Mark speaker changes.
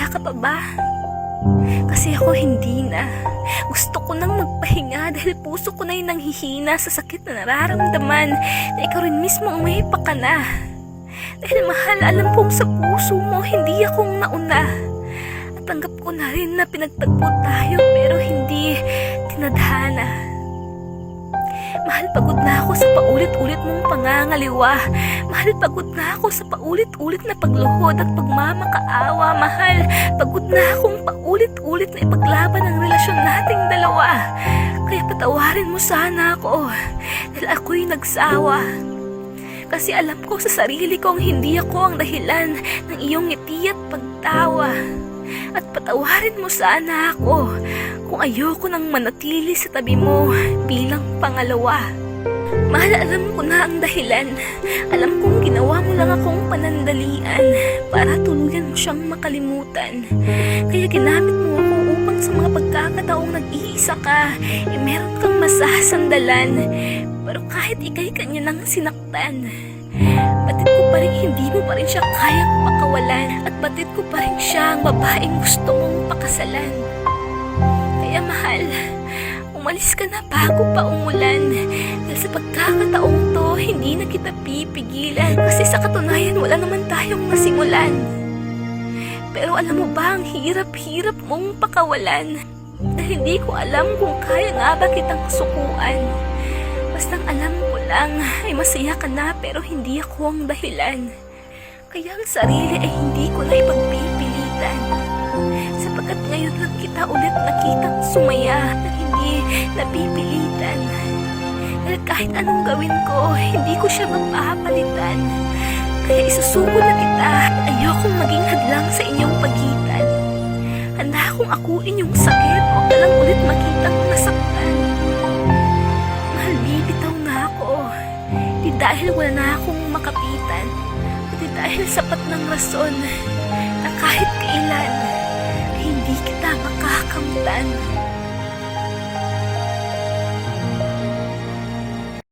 Speaker 1: masaya ka pa ba? Kasi ako hindi na. Gusto ko nang magpahinga dahil puso ko na yung nanghihina sa sakit na nararamdaman na ikaw rin mismo ang may ka na. Dahil mahal, alam kong sa puso mo hindi akong nauna. At tanggap ko na rin na pinagtagpo tayo pero hindi tinadhana. Mahal, pagod na ako sa paulit-ulit mong pangangaliwa. Mahal, pagod na ako sa paulit-ulit na pagluhod at pagmamakaawa. Mahal, pagod na akong paulit-ulit na ipaglaban ang relasyon nating dalawa. Kaya patawarin mo sana ako dahil ako'y nagsawa. Kasi alam ko sa sarili kong hindi ako ang dahilan ng iyong ngiti at pagtawa. At patawarin mo sana ako kung ayoko nang manatili sa tabi mo bilang pangalawa. Mahal, alam ko na ang dahilan. Alam kong ginawa mo lang akong panandalian para tuluyan mo siyang makalimutan. Kaya ginamit mo ako upang sa mga pagkakataong nag-iisa ka, meron kang masasandalan. Pero kahit ika'y kanya nang sinaktan, batid ko pa rin hindi mo pa rin siya kayang pakawalan. At batid ko pa rin siya ang babaeng gusto mong pakasalan. Kaya mahal, umalis ka na bago pa umulan. Dahil sa pagkakataong to, hindi na kita pipigilan. Kasi sa katunayan, wala naman tayong nasimulan. Pero alam mo ba, ang hirap-hirap mong pakawalan. Dahil hindi ko alam kung kaya nga ba kitang sukuan. Bastang alam ko lang ay masaya ka na pero hindi ako ang dahilan. Kaya ang sarili ay hindi ko na ipagpipilitan. Sapagkat ngayon lang kita ulit nakitang sumaya na hindi napipilitan. Dahil kahit anong gawin ko, hindi ko siya mapapalitan. Kaya isusuko na kita at ayokong maging hadlang sa inyong pagitan. Handa akong akuin yung sakit, huwag ka lang ulit makitang nasaktan. Mahal, bibitaw na ako. Di dahil wala na akong makapitan. Di dahil sapat ng rason na kahit kailan ay hindi kita makakamtan.